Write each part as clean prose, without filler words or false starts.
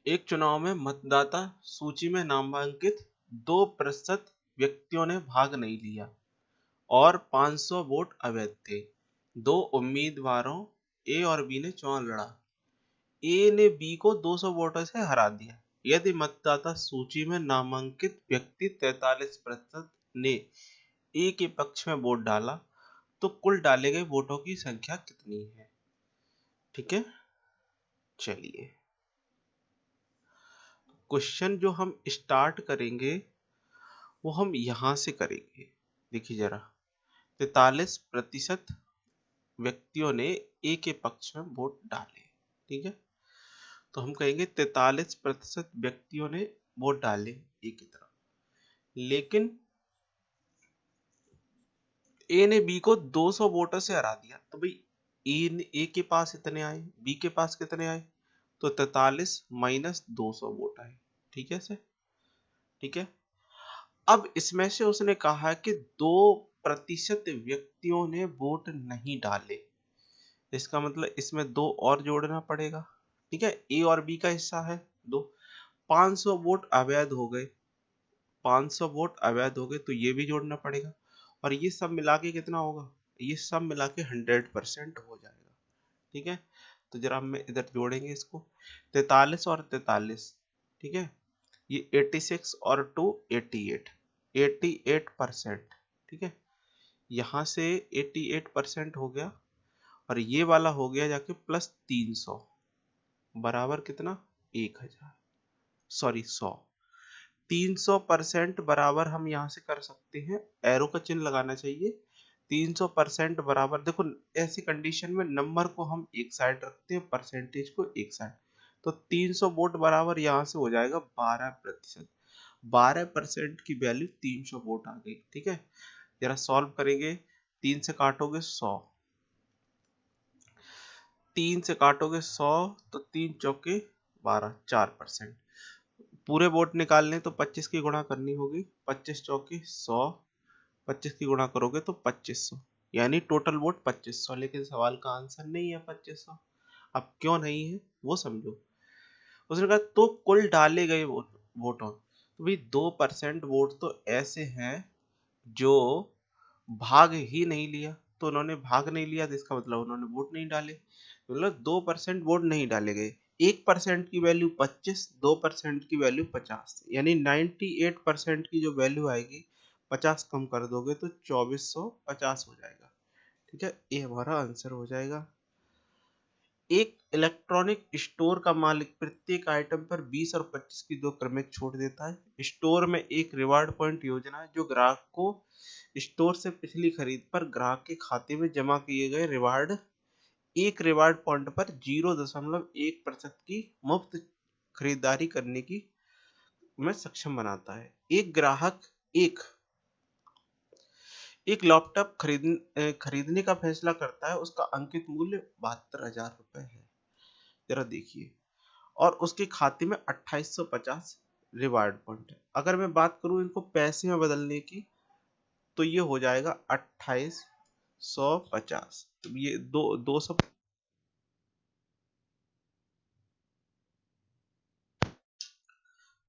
एक चुनाव में मतदाता सूची में नामांकित 2% व्यक्तियों ने भाग नहीं लिया और 500 वोट अवैध थे। दो उम्मीदवारों ए और बी ने चुनाव लड़ा। ए ने बी को 200 वोटों से हरा दिया। यदि मतदाता सूची में नामांकित व्यक्ति 43% ने ए के पक्ष में वोट डाला तो कुल डाले गए वोटों की संख्या कितनी है? ठीक है, चलिए क्वेश्चन जो हम स्टार्ट करेंगे वो हम यहां से करेंगे। देखिए जरा, 43% व्यक्तियों ने ए के पक्ष में वोट डाले। ठीक है, तो हम कहेंगे 43% व्यक्तियों ने वोट डाले ए की तरफ, लेकिन ए ने बी को 200 वोटों से हरा दिया। तो भाई ए के पास इतने आए, बी के पास कितने आए? तो 43 माइनस 200 वोट आए। ठीक है सर, ठीक है। अब इसमें से उसने कहा कि 2% व्यक्तियों ने वोट नहीं डाले, इसका मतलब इसमें 2 और जोड़ना पड़ेगा। ठीक है, ए और बी का हिस्सा है 2। 500 वोट अवैध हो गए, 500 वोट अवैध हो गए, तो ये भी जोड़ना पड़ेगा। और ये सब मिला के कितना होगा? ये सब मिला के 100% हो जाएगा। ठीक है, तो जरा हम इधर जोड़ेंगे इसको, 43 और 43। ठीक है, ये 86 और 2 88, 88%। ठीक है, यहाँ से 88% हो गया और ये वाला हो गया जाके प्लस 300 बराबर कितना? 1000, सॉरी 100। 300% बराबर हम यहाँ से कर सकते हैं, एरो का चिन्ह लगाना चाहिए। 300% बराबर, देखो ऐसी कंडीशन में नंबर को हम एक साइड रखते हैं, परसेंटेज को एक साइड। तो 300 वोट बराबर यहाँ से हो जाएगा 12%। 12% की वैल्यू 300 वोट आ गई। ठीक है, जरा सॉल्व करेंगे। 3 से काटोगे 100, 3 से काटोगे 100, तो 3 चौके 12, 4%। पूरे वोट निकालने तो 25 की गुणा करनी होगी, 25 चौके 100, 25 की गुणा करोगे तो 2500, यानी टोटल वोट 2500। लेकिन सवाल का आंसर नहीं है 2500। अब क्यों नहीं है वो समझो। उसने कहा तो कुल डाले गए वोटों, तो भाई 2% वोट तो ऐसे हैं जो भाग ही नहीं लिया। तो उन्होंने भाग नहीं लिया तो इसका मतलब उन्होंने वोट नहीं डाले, मतलब 2% वोट नहीं डाले गए। 1% की वैल्यू 25, 2% की वैल्यू 50, यानी 98% की जो वैल्यू आएगी 50 कम कर दोगे तो 2450 हो जाएगा। ठीक है, ये हमारा आंसर हो जाएगा। एक इलेक्ट्रॉनिक स्टोर का मालिक प्रत्येक आइटम पर 20 और 25 की 2 क्रमिक छूट देता है। स्टोर में एक रिवार्ड पॉइंट योजना है जो ग्राहक को स्टोर से पिछली खरीद पर ग्राहक के खाते में जमा किए गए रिवार्ड, एक रिवार्ड पॉइंट पर 0.1% की मुफ्त खरीदारी करने की में सक्षम बनाता है। एक ग्राहक एक एक लैपटॉप खरीदने का फैसला करता है, उसका अंकित मूल्य 72,000 रुपए है। जरा देखिए, और उसके खाते में 2850 रिवार्ड पॉइंट है। अगर मैं बात करूं इनको पैसे में बदलने की, तो ये हो जाएगा 2850। तो ये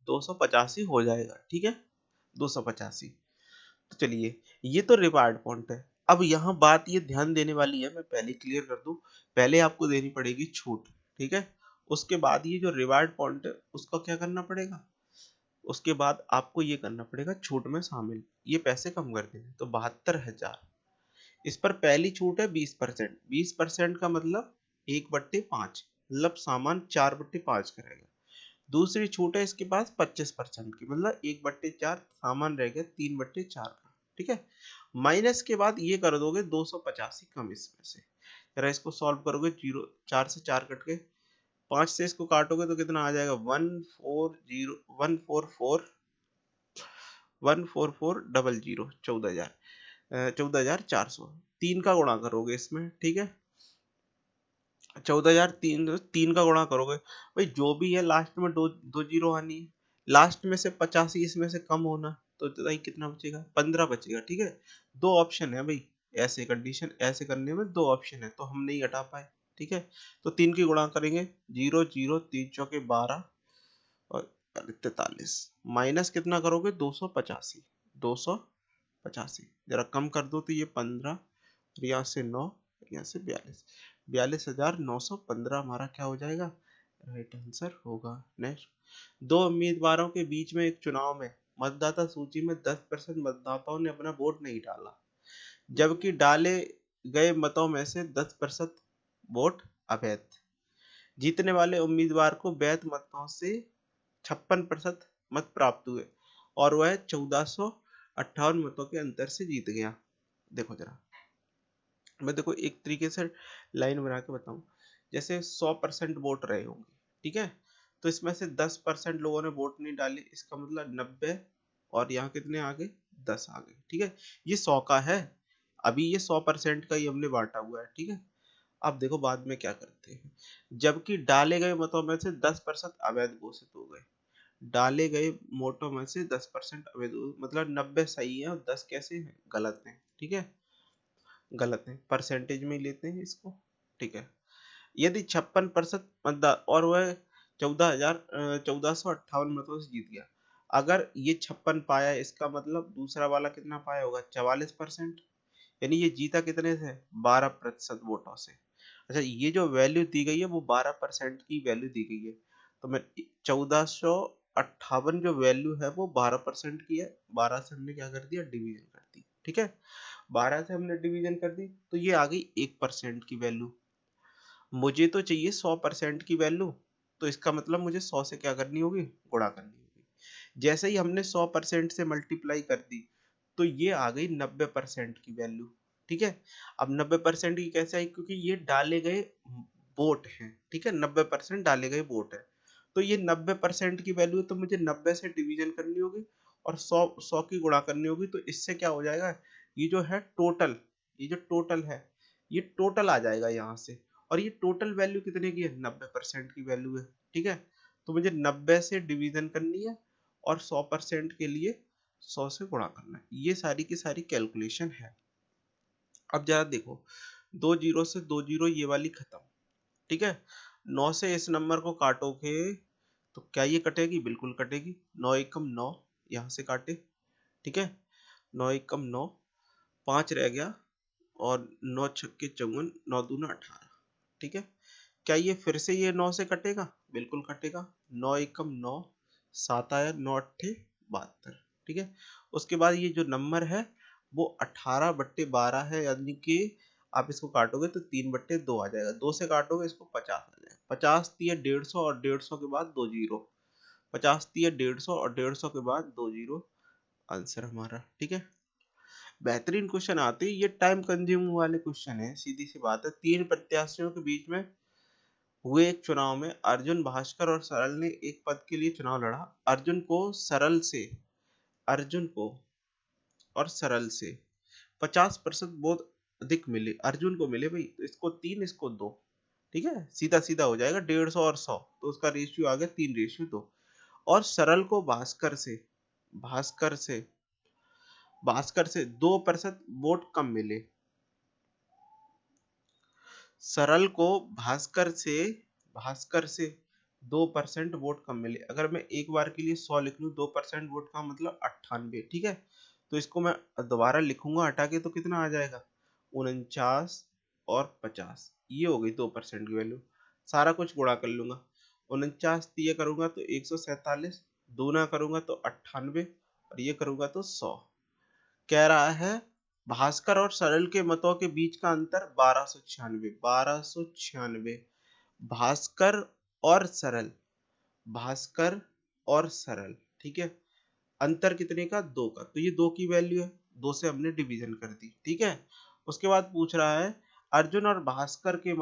285 हो जाएगा। ठीक है, 285। तो चलिए, ये तो रिवार्ड पॉइंट है। अब यहाँ बात ये ध्यान देने वाली है, मैं पहले क्लियर कर दूं। पहले आपको देनी पड़ेगी छूट। ठीक है, उसके बाद ये जो रिवार्ड पॉइंट है उसका क्या करना पड़ेगा, उसके बाद आपको ये करना पड़ेगा छूट में शामिल, ये पैसे कम कर देने। तो 72,000, इस पर पहली छूट है 20%। 20% का मतलब 1/5, मतलब सामान 4/5 करेगा। दूसरी छूट है इसके पास 25% की, मतलब 1/4, सामान रह गया 3/4 का। ठीक है, माइनस के बाद ये कर दोगे 285 कम इसमें से। जरा इसको सॉल्व करोगे, 4 से 4 कट के, 5 से इसको काटोगे तो कितना आ जाएगा? 14400, 14,400। 3 का गुणा करोगे इसमें। ठीक है, 14,000 3 का गुणा करोगे, भाई जो भी है लास्ट में दो दो जीरो आनी है, लास्ट में से 85 इसमें से कम होना, तो भाई कितना बचेगा? 15 बचेगा। ठीक है, दो ऑप्शन है भाई, ऐसे कंडीशन ऐसे करने में दो ऑप्शन है, तो हम नहीं हटा पाए। ठीक है, तो 3 की गुणा करेंगे, 0 0 3 चौके 12, 43 माइनस कितना करोगे 285, 285 जरा कम कर दो तो ये 15, यहाँ से 9, यहाँ से 42, 42,915 हमारा क्या हो जाएगा, राइट आंसर होगा। नेक्स्ट, दो उम्मीदवारों के बीच में एक चुनाव में मतदाता सूची में 10% मतदाताओं ने अपना वोट नहीं डाला, जबकि डाले गए मतों में से 10% वोट अवैध। जीतने वाले उम्मीदवार को वैध मतों से 56% मत प्राप्त हुए और वह 1458 मतों के अंतर से जीत गया। देखो जरा, मैं देखो एक तरीके से लाइन बना के बताऊं, जैसे 100% वोट रहे होंगे, ठीक है, तो इसमें से 10% लोगों ने वोट नहीं डाले, इसका मतलब 90, और यहाँ कितने आ गए, 10 आ गए, ठीक है, ये 100 का है, अभी ये 100% का ही हमने बांटा हुआ है, ठीक है। अब देखो बाद में क्या करते हैं, जबकि डाले गए मतों में से 10% अवैध घोषित हो गए, डाले गए वोटों में से 10% अवैध, मतलब 90 सही है और 10 कैसे हैं, गलत हैं, ठीक है, गलत है, परसेंटेज में ही लेते हैं इसको, ठीक है। यदि 56% मतदान और वह 1458 मतों से जीत गया, अगर ये 56 पाया, इसका मतलब दूसरा वाला कितना पाया होगा, 44%, यानी ये जीता कितने से, 12% वोटों से। अच्छा, ये जो वैल्यू दी गई है वो 12% की वैल्यू दी गई है, तो मैं 1458 जो वैल्यू है वो 12% की है, 12 से हमने क्या कर दिया, डिवीजन कर दी, ठीक है, 12 से हमने डिवीजन कर दी तो ये आ गई 1% की वैल्यू। मुझे तो चाहिए 100% की वैल्यू, तो इसका मतलब मुझे 100 से क्या करनी होगी, गुणा करनी होगी। जैसे ही हमने 100% से मल्टीप्लाई कर दी तो ये आ गई 90% की वैल्यू, ठीक है। अब 90% की कैसे आई, क्योंकि ये डाले गए वोट हैं, ठीक है, 90% डाले गए वोट है, तो ये 90% की वैल्यू है, तो मुझे 90 से डिवीजन करनी होगी और 100 की गुणा करनी होगी, तो इससे क्या हो जाएगा, ये जो है टोटल, ये जो टोटल है ये टोटल आ जाएगा यहाँ से, और ये टोटल वैल्यू कितने की है, 90% की वैल्यू है, ठीक है। तो मुझे 90 से डिवीजन करनी है और 100% के लिए 100 से गुणा करना है, ये सारी की सारी कैलकुलेशन है। अब जरा देखो, 2 जीरो से 2 जीरो ये वाली खत्म, ठीक है, 9 से इस नंबर को काटोगे तो क्या ये कटेगी, बिल्कुल कटेगी, 9 एकम 9, यहाँ से काटे, ठीक है, 9 एकम 9, 5 रह गया, और 9 छक्के 54, 9 दूना 18, ठीक है। क्या ये फिर से ये 9 से कटेगा, बिल्कुल कटेगा, 9 एकम 9, 7 आया, 9 अट्ठे 72, ठीक है। उसके बाद ये जो नंबर है वो 18/12 है, यानी कि आप इसको काटोगे तो 3/2 आ जाएगा, 2 से काटोगे इसको 50 आ जाएगा, 50 तिया 150 और 150 के बाद 2 जीरो, 50 तिया 150 और 150 के बाद 2 जीरो, आंसर हमारा, ठीक है। बेहतरीन क्वेश्चन आते हैं, ये टाइम कंज्यूम वाले क्वेश्चन है, सीधी सी बात है। 3 प्रत्याशियों के बीच में हुए एक चुनाव में अर्जुन, भास्कर और सरल ने एक पद के लिए चुनाव लड़ा। अर्जुन को और सरल से 50% वोट अधिक मिले, अर्जुन को मिले भाई, तो इसको 3 इसको 2, ठीक है, सीधा सीधा हो जाएगा, 150 और 100, तो उसका रेशियो आ गया 3:2। और सरल को भास्कर से भास्कर से 2% वोट कम मिले, सरल को भास्कर से 2% वोट कम मिले। अगर मैं एक बार के लिए 100 लिख लूं, 2% वोट का मतलब 98, ठीक है, तो इसको मैं दोबारा लिखूंगा हटा के तो कितना आ जाएगा, 49 और 50, ये हो गई 2% की वैल्यू। सारा कुछ गुणा कर लूंगा, 49 दिए करूंगा तो 147, दूना करूंगा तो 98, और ये करूंगा तो 100। कह रहा है भास्कर और सरल के मतों के बीच का अंतर 1296, भास्कर और सरल, भास्कर और सरल, ठीक है, अंतर कितने का, 2 का, तो ये 2 की वैल्यू है, 2 से हमने डिवीजन कर दी, ठीक है। उसके बाद पूछ रहा है अर्जुन और भास्कर के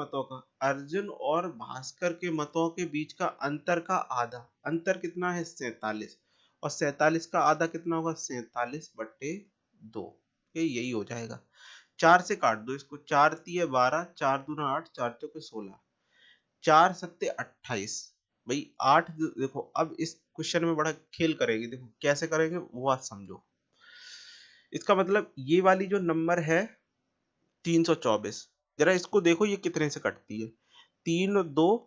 मतों के बीच का अंतर का आधा, अंतर कितना है, 47, और 47 का आधा कितना होगा, 47/2, यही हो जाएगा। 4 से काट दो इसको, 4 तिये 12, 4 दूना 8, 4 चौके 16, 4 सत्ते 28, भाई 8, देखो अब इस क्वेश्चन में बड़ा खेल करेंगे, देखो कैसे करेंगे वो बात समझो। इसका मतलब ये वाली जो नंबर है 324, जरा इसको देखो ये कितने से कटती है, 3 2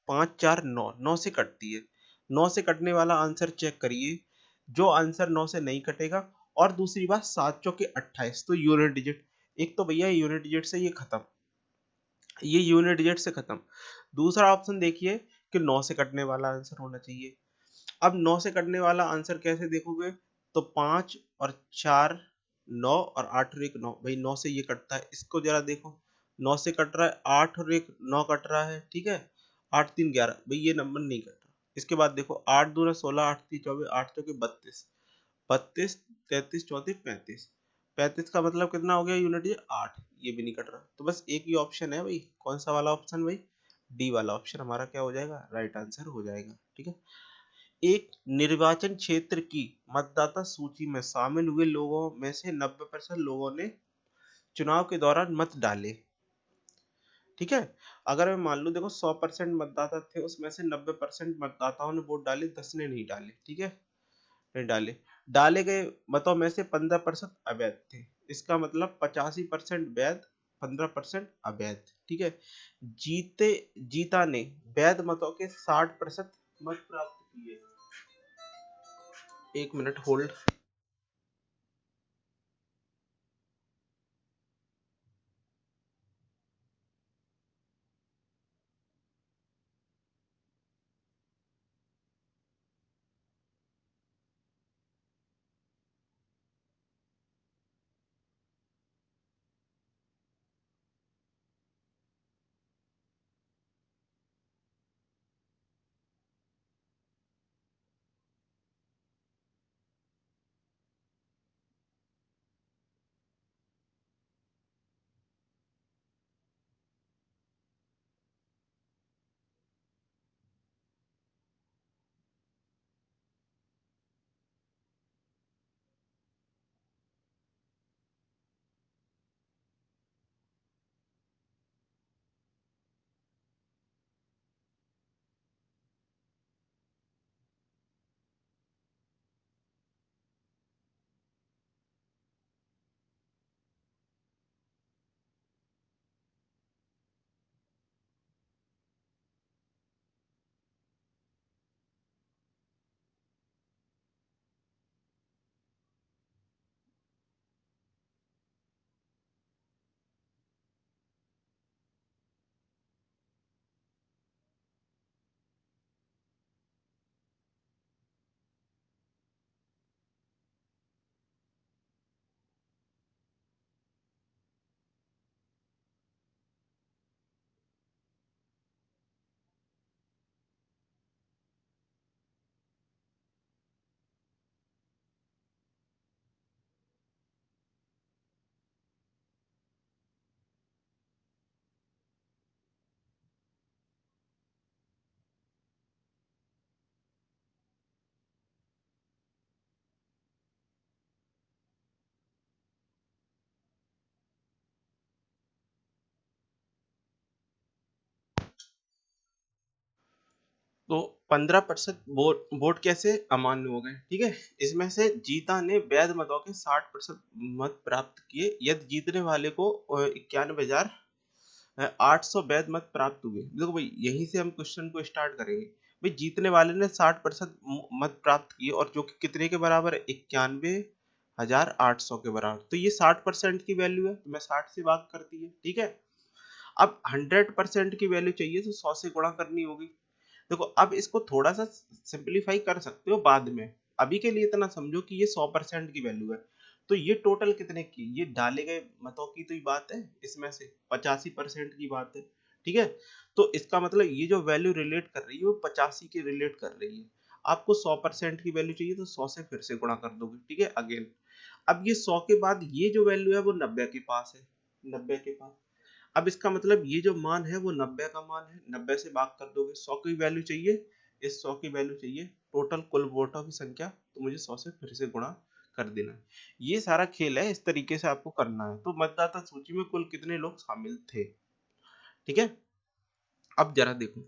5 4 9, 9 से कटती है, 9 से कटने वाला आंसर चेक करिए, जो आंसर 9 से नहीं कटेगा। और दूसरी बात 7 चौके 28, तो यूनिट डिजिट, एक तो भैया यूनिट डिजिट से ये खत्म, ये यूनिट डिजिट से खत्म। दूसरा ऑप्शन देखिए कि 9 से कटने वाला आंसर होना चाहिए। अब 9 से कटने वाला आंसर कैसे देखोगे, तो 5 और 4 9 और 8 और 1 9, भाई 9 से ये कटता है, इसको जरा देखो, 9 से कट रहा है, 8 और 1 9 कट रहा है, ठीक है, 8 3 11, भाई ये नंबर नहीं कट रहा। इसके बाद देखो 8 दूना 16, 8 3 24, 8 चौके 32, 32 33 34 35, 35 का मतलब कितना हो गया यूनिट, ये 8, ये भी नहीं कट रहा। तो बस एक ही ऑप्शन है भाई, कौन सा वाला ऑप्शन भाई, डी वाला ऑप्शन हमारा क्या हो जाएगा, राइट आंसर हो जाएगा। ठीक है, एक निर्वाचन क्षेत्र की मतदाता सूची में शामिल हुए लोगों में से 90% लोगों ने चुनाव के दौरान मत डाले। ठीक है, अगर मैं मान लू देखो 100% मतदाता थे, उसमें से 90% मतदाताओं ने वोट डाले, 10 ने नहीं डाले। ठीक है, नहीं डाले, डाले गए मतों में से 15% अवैध थे। इसका मतलब 85% वैध, 15% अवैध। ठीक है, जीता ने वैध मतों के 60% मत प्राप्त किए। एक मिनट होल्ड। तो 15% वोट वोट कैसे अमान्य हो गए। ठीक है, इसमें से जीता ने वैध मतों के 60% मत प्राप्त किए, यदि जीतने वाले को 91,800 वैध मत प्राप्त हुए। देखो भाई, यहीं से हम क्वेश्चन को स्टार्ट करेंगे। भाई जीतने वाले ने 60% मत प्राप्त किए, और जो कि कितने के बराबर है, 91,800 के बराबर। तो ये 60% की वैल्यू है, तो मैं 60 से भाग कर दी है। ठीक है, अब 100% की वैल्यू चाहिए, तो 100 से गुणा करनी होगी। देखो, अब इसको थोड़ा सा सिंपलीफाई कर सकते हो बाद में, अभी के लिए इतना समझो कि ये 100% की वैल्यू है। तो ये टोटल कितने की, ये डाले गए मतों की तो ही बात है, इसमें से 85% की बात है। ठीक है, तो इसका मतलब ये जो वैल्यू रिलेट कर रही है वो 85 के रिलेट कर रही है। आपको 100% की वैल्यू चाहिए, तो 100 से फिर से गुणा कर दोगे। ठीक है, अगेन अब ये 100 के बाद ये जो वैल्यू है वो 90 के पास है, 90 के पास। अब इसका मतलब ये जो मान है वो 90 का मान है, 90 से भाग कर दोगे, 100 की वैल्यू चाहिए, इस 100 की वैल्यू चाहिए टोटल कुल वोटों की संख्या, तो मुझे 100 से फिर से गुणा कर देना है। ये सारा खेल है, इस तरीके से आपको करना है। तो मतदाता सूची में कुल कितने लोग शामिल थे। ठीक है, अब जरा देखो,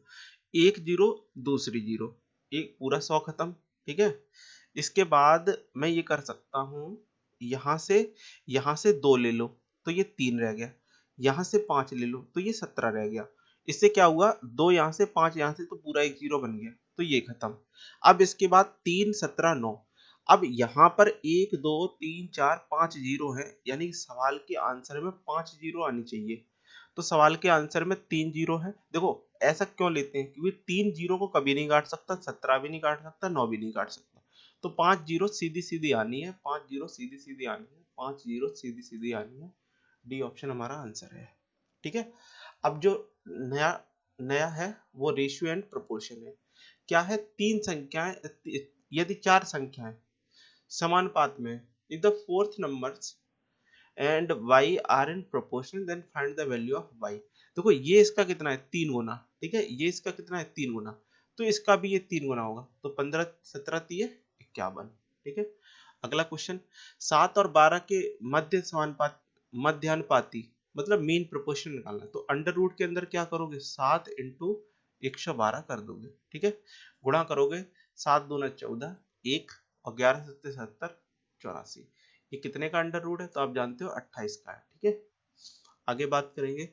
एक जीरो, दूसरी जीरो, एक पूरा 100 खत्म। ठीक है, इसके बाद मैं ये कर सकता हूँ, यहाँ से यहाँ से 2 ले लो, तो ये 3 रह गया, यहाँ से 5 ले लो, तो ये 17 रह गया। इससे क्या हुआ, 2 यहाँ से 5 यहाँ से, तो पूरा एक जीरो बन गया। तो ये खत्म। अब इसके बाद 3 17 9। अब यहाँ पर 1 2 3 4 5 जीरो है, यानी सवाल के आंसर में 5 जीरो आनी चाहिए। तो सवाल के आंसर में 3 जीरो है। देखो ऐसा क्यों लेते हैं, क्योंकि 3 जीरो को कभी नहीं काट सकता, 17 भी नहीं काट सकता, 9 भी नहीं काट सकता। तो 5 जीरो सीधी सीधी आनी है, 5 जीरो सीधी सीधी आनी है, 5 जीरो सीधी सीधी आनी है। डी ऑप्शन हमारा आंसर है। ठीक है। अब जो नया नया है वो रेशियो एंड प्रोपोर्शन है। क्या है, तीन संख्याएं, यदि चार संख्याएं समानुपात में, if the fourth numbers and y are in proportion then find the value of y। देखो ये इसका कितना है, 3 गुना। ठीक है, ये इसका कितना है, 3 गुना। तो इसका भी ये 3 गुना होगा, तो 15 17 3 51। ठीक है। अगला क्वेश्चन, 7 और 12 के मध्य समानुपात, मध्यानुपाती मतलब मीन प्रोपोर्शन निकालना है। तो अंडर रूट के अंदर क्या करोगे, 7 इंटू 112 कर दोगे। ठीक है, गुणा करोगे, 7 दूना 14, 1 और 11 सत्ते 70, 84। ये कितने का अंडर रूट है, तो आप जानते हो 28 का है। ठीक है। आगे बात करेंगे,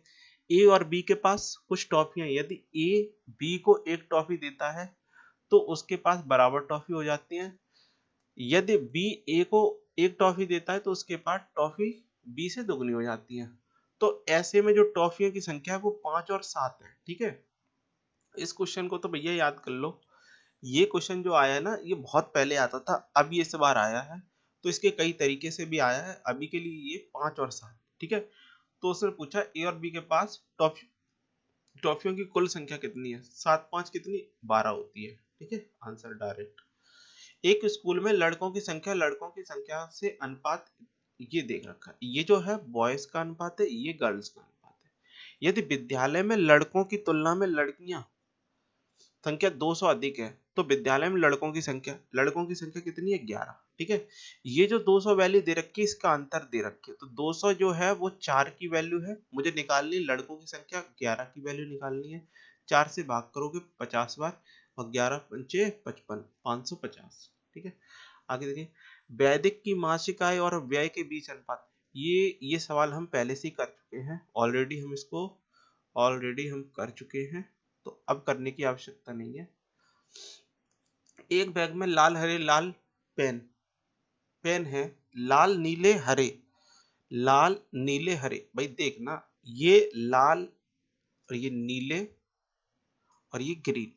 ए और बी के पास कुछ टॉफियां, यदि ए बी को एक टॉफी देता है तो उसके पास बराबर टॉफी हो जाती है। यदि बी ए को एक टॉफी देता है तो उसके पास टॉफी बी से दुगनी हो जाती है। तो ऐसे में जो टॉफियों की संख्या है वो 5 और 7 है। ठीक है। इस क्वेश्चन को तो भैया याद कर लो। ये क्वेश्चन जो आया है ना, ये बहुत पहले आता था, अब ये इस बार आया है। तो इसके कई तरीके से भी आया है, अभी के लिए ये 5 और 7। ठीक है। तो उसने पूछा ए और बी के पास टॉफियों की कुल संख्या कितनी है, 7 5 कितनी, 12 होती है। ठीक है, आंसर डायरेक्ट। एक स्कूल में लड़कों की संख्या से अनुपात ये देख रखा है। ये जो है बॉयज का अनुपात है, ये गर्ल्स का अनुपात है। यदि विद्यालय में लड़कों की तुलना में लड़कियां संख्या 200 अधिक है, तो विद्यालय में लड़कों की संख्या कितनी है, 11। ठीक है। ये जो 200 वैल्यू दे रखी है, इसका अंतर दे रखी है। तो 200 जो है वो 4 की वैल्यू है, मुझे निकालनी, लड़कों की संख्या 11 की वैल्यू निकालनी है। 4 से भाग करोगे 50 बार, और 11 पंचे 55, 550। ठीक है। आगे देखिए, वैदिक की मासिक आय और व्यय के बीच अनुपात। ये सवाल हम पहले से ही कर चुके हैं, ऑलरेडी हम कर चुके हैं, तो अब करने की आवश्यकता नहीं है। एक बैग में लाल पेन पेन है, लाल नीले हरे। भाई देखना, ये लाल और ये नीले और ये ग्रीन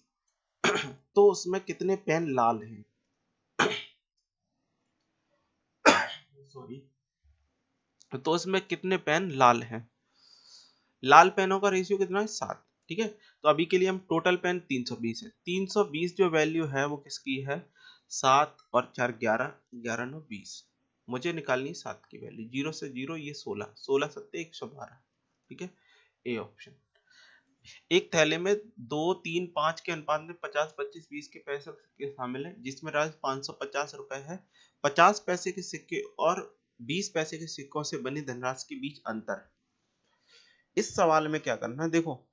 तो उसमें कितने पेन लाल हैं, सॉरी, तो उसमें कितने पेन लाल हैं। लाल पेनों का रेशियो कितना है, 7। ठीक है। तो अभी के लिए हम टोटल पेन 320 है। 320 जो वैल्यू है वो किसकी है, 7 और 4 11, 11 9 20। मुझे निकालनी 7 की वैल्यू, 0 से 0 ये 16, 16 सत्ते 112। ठीक है, ए ऑप्शन। एक थैले में 2 3 5 के अनुपात में 50 25 20 के पैसे के शामिल है, जिसमें राशि 550 रुपए है। 50 पैसे के सिक्के और 20 पैसे के सिक्कों से बनी धनराशि के बीच अंतर। इस सवाल में क्या करना है, देखो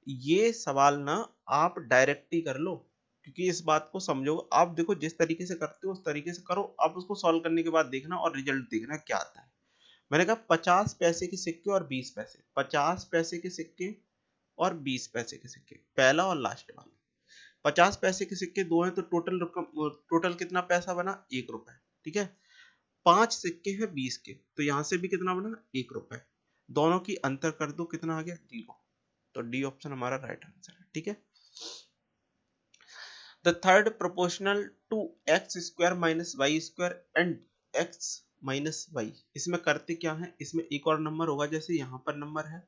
ये सवाल ना आप डायरेक्ट ही कर लो, क्योंकि इस बात को समझो। आप देखो जिस तरीके से करते हो उस तरीके से करो, आप उसको सॉल्व करने के बाद देखना और रिजल्ट देखना क्या आता है। मैंने कहा 50 पैसे के सिक्के और 20 पैसे, 50 पैसे के सिक्के और 20 पैसे के सिक्के, पहला और लास्ट वाला। 50 पैसे के सिक्के दो हैं, तो टोटल कितना पैसा बना, 1 रुपए। ठीक है। 5 सिक्के हैं 20 के, तो यहां से भी कितना बना, 1 रुपए। दोनों की अंतर कर दो, कितना आ गया, 0। तो डी ऑप्शन हमारा राइट आंसर है। ठीक है। The third proportional to X square minus Y square and X minus Y. इसमें करते क्या है, इसमें एक और नंबर होगा, जैसे यहाँ पर नंबर है,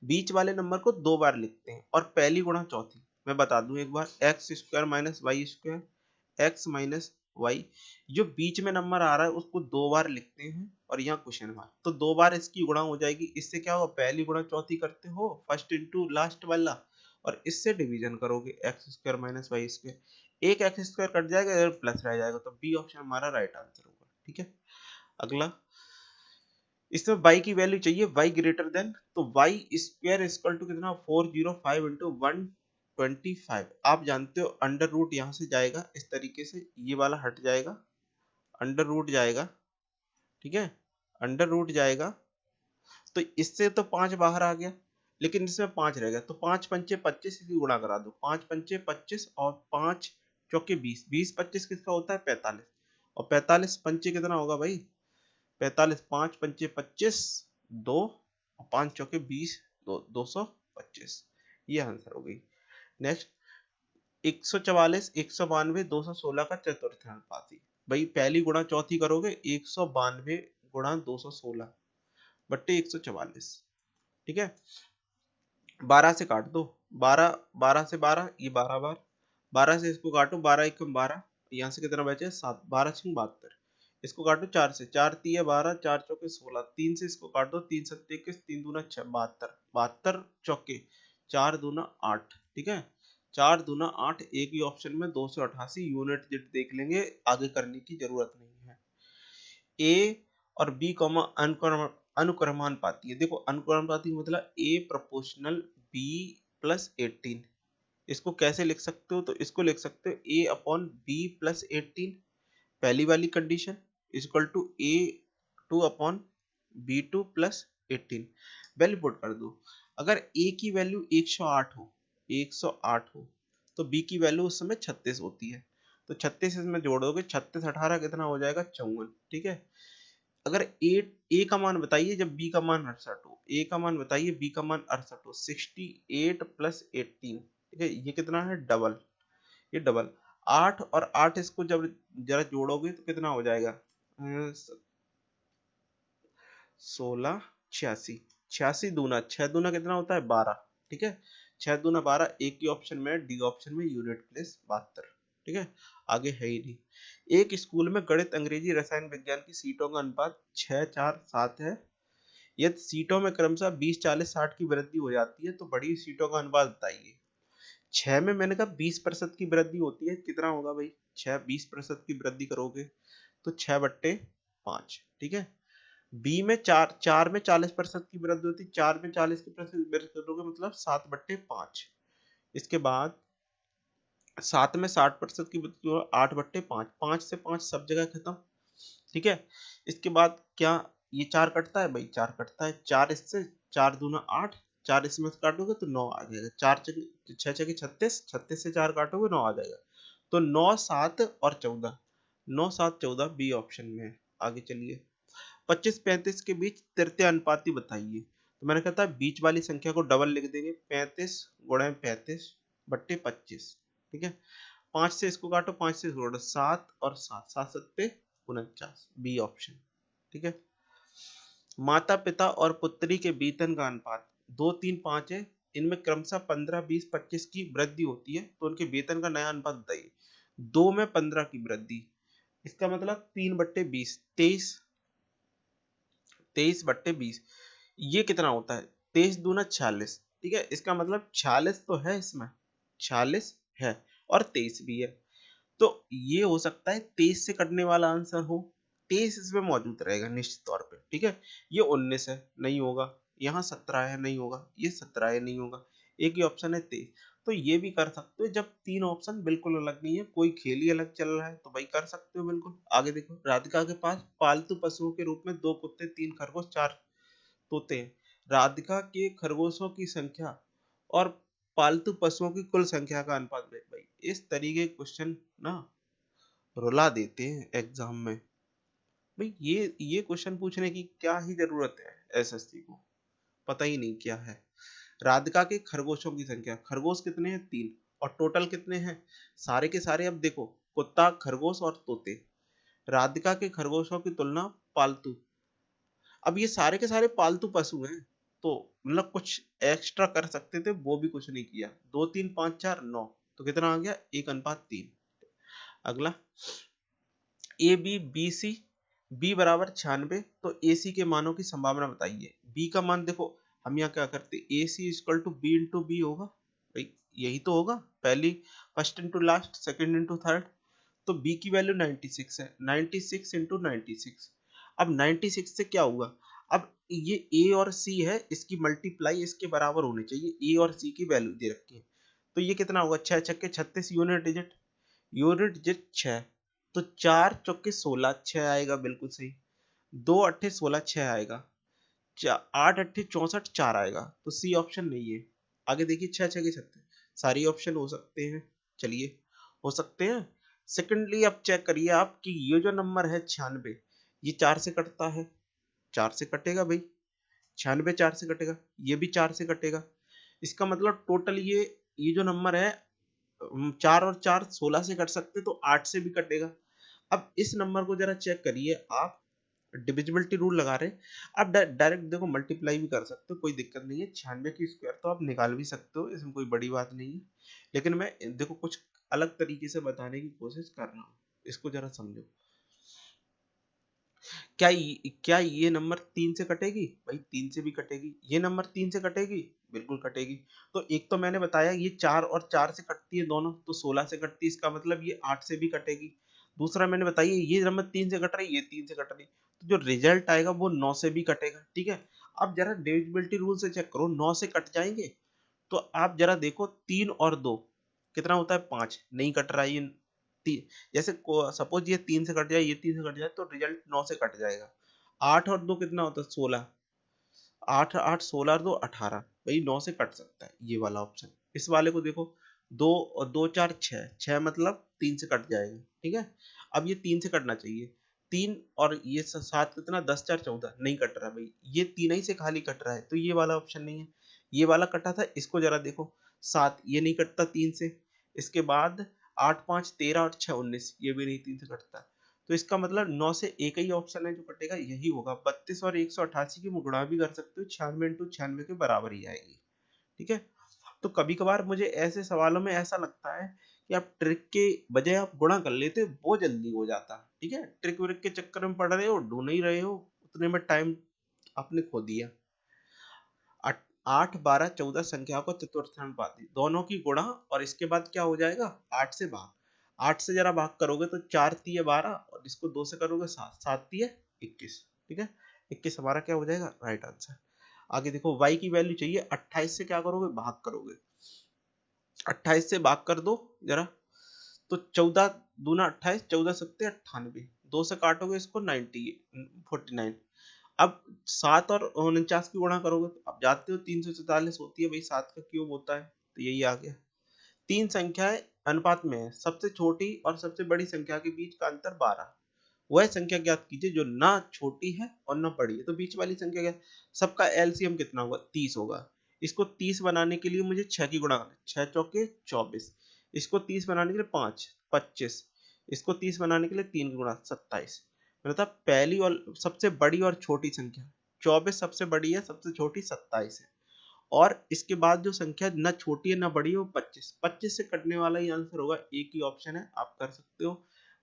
बीच वाले नंबर को 2 बार लिखते हैं और पहली गुणा चौथी। मैं बता दूं एक बार, x square minus Y square, x minus y. जो बीच में नंबर आ रहा है उसको 2 बार लिखते हैं, और यहाँ क्वेश्चन मार्क, तो 2 बार इसकी गुणा हो जाएगी। इससे क्या होगा, पहली गुणा चौथी करते हो, फर्स्ट इंटू लास्ट वाला, और इससे डिवीजन करोगे, X square minus Y square. एक एक्स स्क्वायर कट जाएगा, इधर प्लस रह जाएगा, तो बी ऑप्शन हमारा राइट आंसर होगा। ठीक है। अगला, इसमें y की वैल्यू चाहिए, y ग्रेटर देन, तो y स्क्वायर इक्वल टू कितना, 405 इंटू 125। आप जानते हो अंडर रूट यहाँ से जाएगा इस तरीके से, ये वाला हट जाएगा, अंडर रूट जाएगा। ठीक है, अंडर रूट जाएगा, तो इससे तो 5 बाहर आ गया, लेकिन इसमें 5 रह गया, तो 5 पंचे 25 की गुणा करा दो, 5 पंचे 25 और 5 चौके 20, 20 25 किसका होता है 45, और 45 पंचे कितना होगा भाई 45, 5 पंचे 25, 2 और 5 चौके 20, 225, ये आंसर हो गई। नेक्स्ट 144, 192, 216 का चतुर्थांश भाई पहली गुणा चौथी करोगे 192 गुणा 216 बट्टे 144, ठीक है। 12 से काट दो, 12 12 से 12 ये 12 बार, 12 से इसको काटो 12 एकम 12, यहाँ से कितना बचे 7, 12 छंग 72, इसको काटो 4 से, 4 तीय 12, 4 चौके 16, 3 से इसको काट दो 3 सत्ते 21, 3 दूना 6, 72, 72 चौके 4 दूना 8, ठीक है 4 दूना 8, एक ही ऑप्शन में 288 यूनिट डिजिट देख लेंगे, आगे करने की जरूरत नहीं है। ए और बी कॉमा अनुक्रमानुपाती है, देखो अनुक्रमानुपाती मतलब ए प्रोपोर्शनल बी प्लस 18, इसको कैसे लिख सकते हो, तो इसको लिख सकते हो a अपॉन बी प्लस 18, पहली वाली condition equal to A 2 upon B 2 plus 18, value put कर दो। अगर a की वैल्यू 108 हो, 108 हो तो b की वैल्यू उस समय 36 होती है, तो 36 इसमें जोड़ दोगे, 36 18 कितना हो जाएगा 54, ठीक है। अगर ए का मान बताइए जब बी का मान 68 हो, ए का मान बताइए बी का मान 68 हो, 68 प्लस 18, ठीक है ये कितना है डबल, ये डबल 8 और 8 इसको जब जरा जोड़ोगे तो कितना हो जाएगा 16 86, 86 दूना 6 दूना कितना होता है 12, ठीक है 6 दूना 12, एक ही ऑप्शन में डी ऑप्शन में यूनिट प्लेस 72, ठीक है आगे है ही नहीं। एक स्कूल में गणित अंग्रेजी रसायन विज्ञान की सीटों का अनुपात 6 4 7 है, यदि सीटों में क्रमशः 20 40 60 की वृद्धि हो जाती है तो बड़ी सीटों का अनुपात बताइए। 6 में मैंने कहा 20% की वृद्धि होती है, कितना होगा भाई 6 20% की वृद्धि करोगे तो 6 बट्टे 5, ठीक है। बी में 4 में 40% की वृद्धि होती है, 4 में 40 की वृद्धि करोगे मतलब 7 बट्टे 5, इसके बाद 7 में 60% की वृद्धि होगा 8 बट्टे 5, 5 से 5 सब जगह खत्म, ठीक है। इसके बाद क्या ये 4 कटता है भाई 4 कटता है, 4 इससे 4 दूना 8, 4 इसमें से काटोगे तो 9 आ जाएगा, 4 6 छके 36, 36 से 4 काटोगे 9 आ जाएगा, तो 9 7 और 14, 9 7 14 बी ऑप्शन में है। आगे चलिए 25 35 के बीच तृतीय अनुपाती बताइए, तो मैंने कहा था बीच वाली संख्या को डबल लिख देंगे 35 गुणा 35 बट्टे 25, ठीक है 5 से इसको काटो 5 से इसको काटो 7 और 7 7 सत्ते 49, बी ऑप्शन, ठीक है। माता पिता और पुत्री के वेतन का अनुपात 2 3 5 है, इनमें क्रमशः 15 20 25 की वृद्धि होती है, तो उनके वेतन का नया अनुपात बताइए। 2 में 15 की वृद्धि, इसका मतलब 3 बट्टे 20, 23 23 बट्टे 20, ये कितना होता है 23 दूना 46, ठीक है इसका मतलब 46 तो है इसमें, 46 है और 23 भी है, तो ये हो सकता है 23 से कटने वाला आंसर हो, 23 इसमें मौजूद रहेगा निश्चित तौर पे, ठीक है। ये 19 है नहीं होगा, यहाँ 17 है नहीं होगा, ये 17 है नहीं होगा, एक ही ऑप्शन है 23, तो ये भी कर सकते हो जब तीन ऑप्शन बिल्कुल अलग नहीं है, कोई खेल ही अलग चल रहा है तो भाई कर सकते हो बिल्कुल। आगे देखो राधिका के पास पालतू पशुओं के रूप में 2 कुत्ते 3 खरगोश 4 तोते हैं, राधिका के खरगोशों की संख्या और पालतू पशुओं की कुल संख्या का अनुपात भाई, इस तरीके के क्वेश्चन ना रुला देते हैं एग्जाम में, भाई ये क्वेश्चन पूछने की क्या ही जरूरत है, एसएससी को पता ही नहीं क्या है। राधिका के खरगोशों की संख्या, खरगोश कितने हैं 3 और टोटल कितने हैं सारे के सारे, अब देखो कुत्ता खरगोश और तोते, राधिका के खरगोशों की तुलना पालतू, अब ये सारे के सारे पालतू पशु हैं, तो मतलब कुछ एक्स्ट्रा कर सकते थे वो भी कुछ नहीं किया, 2 3 5 4 9, तो कितना आ गया 1:3। अगला A B B C, B बराबर 96, तो ए सी के मानों की संभावना बताइए। बी का मान देखो हम यहाँ क्या करते a c equal to b into b होगा, भाई यही तो होगा, पहली first into last second into third, तो बी की वैल्यू 96 है, 96 इंटू 96, अब 96 से क्या हुआ, अब ये ए और सी है इसकी मल्टीप्लाई इसके बराबर होनी चाहिए, ए और सी की वैल्यू दे रखी है, तो ये कितना होगा 6 छक्के 36 यूनिट डिजिट, यूनिट डिजिट 6, तो 4 चौके 16 6 आएगा बिल्कुल सही, 2 अट्ठे 16 6 आएगा, 8 अट्ठे 64 4 आएगा, तो सी ऑप्शन नहीं है। आगे देखिए 6 6 के 36 सारी ऑप्शन हो सकते हैं, चलिए हो सकते हैं। सेकेंडली अब चेक करिए आप कि ये जो नंबर है 96, ये 4 से कटता है, 4 से कटेगा भाई, 96 4 से कटेगा, ये भी 4 से कटेगा। इसका मतलब टोटल ये जो नंबर है 4 और 4 16 से कट सकते, तो 8 से भी कटेगा। अब इस नंबर को जरा चेक करिए आप, डिविजिबिलिटी रूल लगा रहे हैं, आप डायरेक्ट देखो मल्टीप्लाई भी कर सकते हो, कोई दिक्कत नहीं है। 96 की स्क्वायर तो आप निकाल भी सकते हो, इसमें कोई बड़ी बात नहीं है, लेकिन मैं देखो कुछ अलग तरीके से बताने की कोशिश कर रहा हूँ, इसको जरा समझो। क्या ये नंबर 3 से कटेगी? भाई 3 से भी कटेगी। ये नंबर 3 से कटेगी? बिल्कुल कटेगी। तो एक तो मैंने बताया ये 4 और 4 से कटती है दोनों, तो 16 से कटती है, इसका मतलब ये 8 से भी कटेगी। दूसरा मैंने बताया ये नंबर 3 से कट रही है, ये 3 से कट रही है, तो जो रिजल्ट आएगा वो 9 से भी कटेगा। ठीक है, अब जरा डिविजिबिलिटी रूल से चेक करो, 9 से कट जाएंगे, तो आप जरा देखो 3 और 2 कितना होता है? 5। नहीं कट रहा है ये जैसे सपोज ये 3 से कट जाए, ये 3 से कट जाए, तो रिजल्ट 9 से कट जाएगा। 8 और 2 कितना होता है? 16। 8 8 16 और 2 18, भाई 9 से कट सकता है ये वाला ऑप्शन। इस वाले को देखो, 2 और 2 4 6, 6 मतलब 3 से कट जाएगा। ठीक है, अब ये 3 से कटना चाहिए, 3 और ये 7 कितना? 10 4 14, नहीं कट रहा भाई, ये तीन ही से खाली कट रहा है, तो ये वाला ऑप्शन नहीं है। ये वाला कटा था, इसको जरा देखो, 7 ये नहीं कटता 3 से, इसके बाद 8 5 13 और 6 19, ये भी नहीं 3 से कटता, तो इसका मतलब 9 से एक ही ऑप्शन है जो कटेगा, यही होगा। 32 और 188 की गुणा भी कर सकते हो, 96 इंटू 96 के बराबर ही आएगी। ठीक है, तो कभी कभार मुझे ऐसे सवालों में ऐसा लगता है कि आप ट्रिक के बजाय आप गुणा कर लेते, वो जल्दी हो जाता। ठीक है, ट्रिक व्रिक के चक्कर में पड़ रहे हो, ढूंढ नहीं रहे हो, उतने में टाइम आपने खो दिया। 8 12 14 संख्या को चतुर्थांश दोनों की गुणा, और इसके बाद क्या हो जाएगा? 8 से भाग। 8 से जरा भाग करोगे तो 4 तिये 12, और इसको 2 से करोगे 7, 7 तिये 21। ठीक है, 21 हमारा क्या हो जाएगा? Right answer. आगे देखो, y की वैल्यू चाहिए, 28 से क्या करोगे? भाग करोगे, 28 से भाग कर दो जरा, तो 14 दूना 28, 14 सत्ते 98, 2 से काटोगे इसको 49। अब 7 और 49 की गुणा करोगे तो आप जानते हो 344 होती है भाई, 7 का क्यूब होता है, तो यही आ गया। तीन संख्याएं अनुपात में है, सबसे छोटी और सबसे बड़ी संख्या के बीच का अंतर 12। वह संख्या ज्ञात कीजिए जो ना छोटी है और ना बड़ी है, तो बीच वाली संख्या क्या? सबका एलसीएम कितना होगा? 30 होगा। इसको 30 बनाने के लिए मुझे 6 की गुणा करना, 6 चौके 24, इसको 30 बनाने के लिए 5 25, इसको 30 बनाने के लिए 3 की गुणा 27। मतलब पहली और सबसे बड़ी और छोटी संख्या 24 सबसे बड़ी है, सबसे छोटी 27 है, और इसके बाद जो संख्या ना छोटी है ना बड़ी है वो 25। 25 से कटने वाला ही आंसर होगा, एक ही ऑप्शन है, आप कर सकते हो,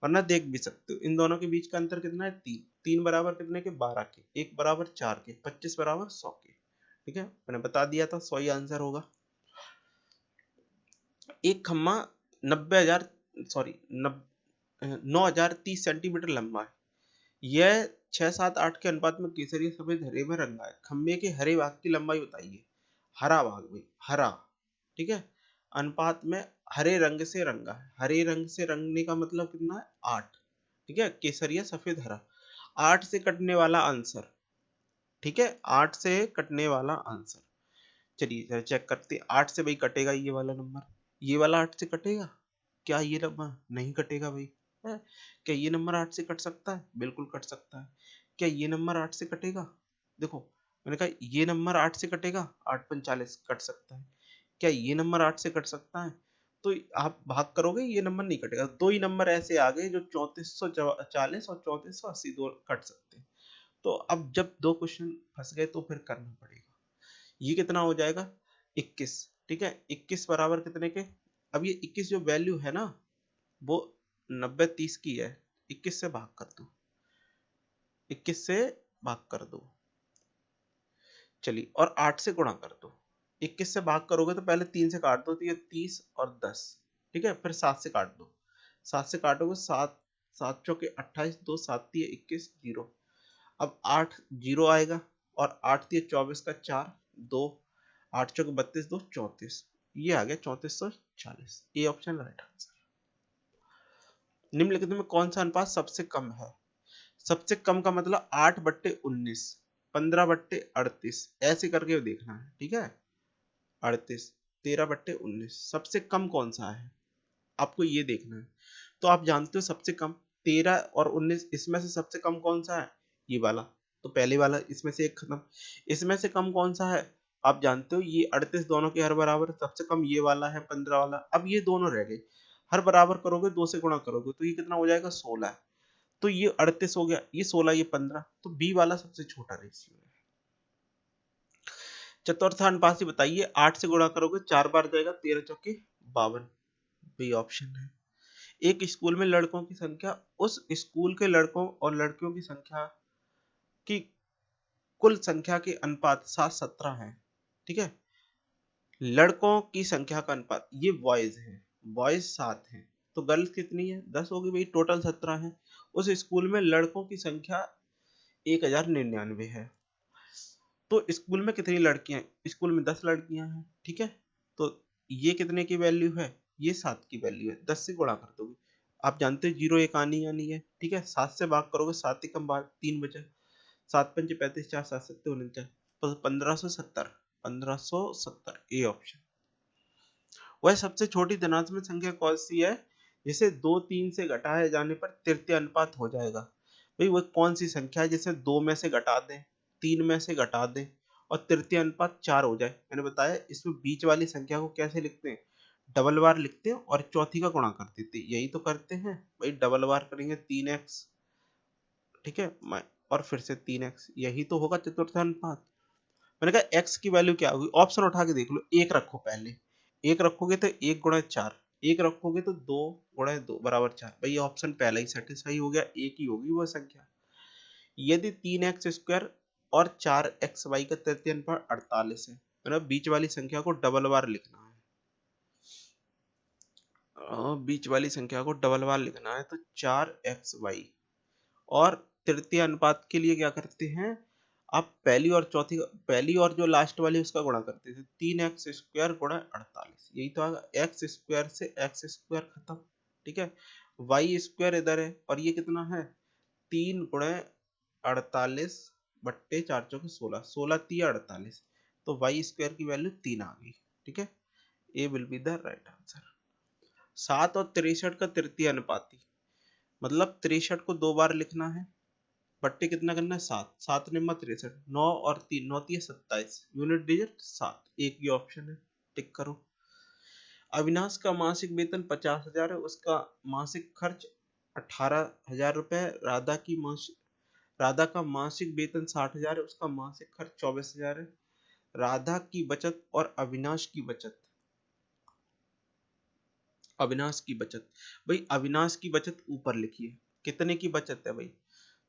वरना देख भी सकते हो। इन दोनों के बीच का अंतर कितना है? 3। 3 बराबर कितने के? 12 के, 1 बराबर 4 के, 25 बराबर 100 के। ठीक है, मैंने बता दिया था 100 ही आंसर होगा। एक खम्मा 90,000 सॉरी 9,030 सेंटीमीटर लंबा है, यह 6 7 8 के अनुपात में केसरिया सफेद हरे में रंगा है। खंबे के हरे भाग की लंबाई बताइए। हरा भाग भाई, हरा। ठीक है, अनुपात में हरे रंग से रंगा है, हरे रंग से रंगने का मतलब कितना है? 8। ठीक है, केसरिया सफेद हरा, 8 से कटने वाला आंसर। ठीक है, 8 से कटने वाला आंसर। चलिए जरा चेक करते हैं, 8 से भाई कटेगा ये वाला नंबर, ये वाला 8 से कटेगा क्या? ये नंबर नहीं कटेगा भाई, है? क्या ये नंबर 8 से कट सकता है? बिल्कुल कट सकता है। क्या ये नंबर 8 से कटेगा? देखो, मैंने कहा ये नंबर 8 से कटेगा, 8 45 कट सकता है। क्या ये नंबर 8 से कट सकता है? तो आप भाग करोगे, ये नंबर नहीं कटेगा। दो ही नंबर ऐसे आ गए जो 3440 और 3480 दो कट सकते हैं। तो अब जब दो क्वेश्चन फंस गए तो फिर करना पड़ेगा। ये कितना हो जाएगा? 21। ठीक है, 21 बराबर कितने के? अब ये 21 जो वैल्यू है ना, वो 90 30 की है, 21 से भाग कर दो, 21 से भाग कर दो, चलिए, और 8 से गुणा कर दो। 21 से भाग करोगे तो पहले 3 से काट दो, तो ये 30 और 10। ठीक है, फिर 7 से काट दो, 7 से काटोगे 7 7 चौके 28, 2 7 तिये 21, 0। अब 8 0 आएगा, और 8 तिये 24 का 4, 2 8 चौके 32, 2 34, ये आ गया 3440। ये ऑप्शन राइट आंसर। निम्नलिखित में कौन सा अनुपात सबसे कम है? सबसे कम का मतलब 8/19, 15/38, ऐसे करके देखना है। ठीक है, 38, 13/19, सबसे कम कौन सा है? आपको ये देखना है। तो आप जानते हो सबसे कम 13 और 19, इसमें से सबसे कम कौन सा है? ये वाला। तो पहले वाला, इसमें से एक खत्म। इसमें से कम कौन सा है? आप जानते हो ये 38 दोनों के हर बराबर, सबसे कम ये वाला है 15 वाला। अब ये दोनों रह गए, हर बराबर करोगे 2 से गुणा करोगे तो ये कितना हो जाएगा? 16। तो ये 38 हो गया, ये 16, ये 15, तो बी वाला सबसे छोटा रेशियो है। चतुर्थ अनुपात बताइए, 8 से गुणा करोगे 4 बार जाएगा, 13 चौके 52, बी ऑप्शन है। एक स्कूल में लड़कों की संख्या उस स्कूल के लड़कों और लड़कियों की संख्या की कुल संख्या के अनुपात 7:17 है। ठीक है, लड़कों की संख्या का अनुपात, ये बॉयज है, बॉयज 7 है, तो गर्ल्स कितनी है? 10 होगी भाई, टोटल 17 है। उस स्कूल में लड़कों की संख्या 1099 है। तो स्कूल में कितनी लड़कियां हैं? स्कूल में 10 लड़कियां हैं। ठीक है, तो ये कितने की वैल्यू है? ये 7 की वैल्यू है, 10 से गुणा कर दोगे। आप जानते हो 0 एक आनी आनी है। ठीक है, 7 से भाग करोगे, 7 एकम 3 बचे, 7 पंचे 35, 4 7 सत्ते 49, तो 1570, 1570 ए ऑप्शन। वह सबसे छोटी धनात्मक संख्या कौन सी है जिसे 2 3 से घटाए जाने पर तृतीय अनुपात हो जाएगा? भाई वह कौन सी संख्या है जिसे 2 में से घटा दें, 3 में से घटा दें और तृतीय अनुपात 4 हो जाए? मैंने बताया इसमें बीच वाली संख्या को कैसे लिखते हैं? डबल बार लिखते हैं और चौथी का गुणा कर देते हैं, यही तो करते हैं भाई। डबल बार करेंगे 3x, ठीक है, और फिर से 3x, यही तो होगा चतुर्थ अनुपात। मैंने कहा x की वैल्यू क्या होगी? ऑप्शन उठा के देख लो, एक रखो पहले, एक रखोगे तो 1 गुणा 4, एक रखोगे तो 2 गुणा 2 बराबर 4। भाई ऑप्शन पहला ही सेटिस्फाई हो गया, एक ही होगी वो संख्या। यदि 3x² और 4xy का तृतीय अनुपात 48 है, मतलब बीच वाली संख्या को डबल बार लिखना है। बीच वाली संख्या को डबल बार लिखना है तो 4xy, और तृतीय अनुपात के लिए क्या करते हैं? आप पहली और चौथी, पहली और जो लास्ट वाली उसका गुणा करते थे, 3x² गुणा 48, यही तो आएगा। x² से x² खत्म। ठीक है, y² इधर है और ये कितना है? 3 गुणा 48 बट्टे 4 चौके 16, 16 3 48, तो y² की वैल्यू 3 आ गई। ठीक है, a will be the right answer. 7 और 63 का तृतीय अनुपाती, मतलब 63 को 2 बार लिखना है, बट्टे कितना करना है? 7, 7 निम्मा 63, 9 और 3 9 3 27, यूनिट डिजिट 7, एक ही ऑप्शन है, टिक करो। अविनाश का मासिक वेतन 50,000 है, उसका मासिक खर्च 18,000 रुपए है। राधा का मासिक वेतन 60,000 है, उसका मासिक खर्च 24,000 है। राधा की बचत और अविनाश की बचत, अविनाश की बचत, भाई अविनाश की बचत ऊपर लिखिए, कितने की बचत है भाई?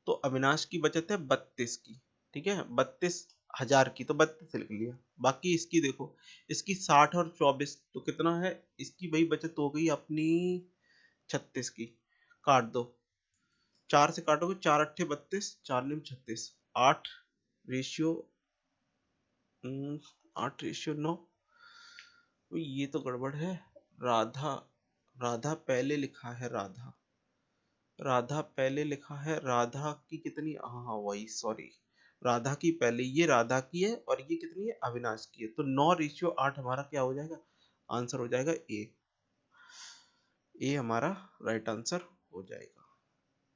तो अविनाश की बचत है 32 की। ठीक है, 32,000 की, तो 32 लिख लिया। बाकी इसकी देखो, इसकी 60 और 24, तो कितना है? इसकी भाई बचत हो गई अपनी 36 की। काट दो, 4 से काटोगे, 4 अट्ठे 32, 4 निम 36, 8 रेशियो 8:9। ये तो गड़बड़ है। राधा, राधा पहले लिखा है, राधा, राधा पहले लिखा है। राधा की कितनी, हाँ हाँ वही, सॉरी, राधा की पहले, ये राधा की है और ये कितनी है? अविनाश की है। तो 9:8 हमारा क्या हो जाएगा? आंसर हो जाएगा ए, ए हमारा राइट आंसर हो जाएगा।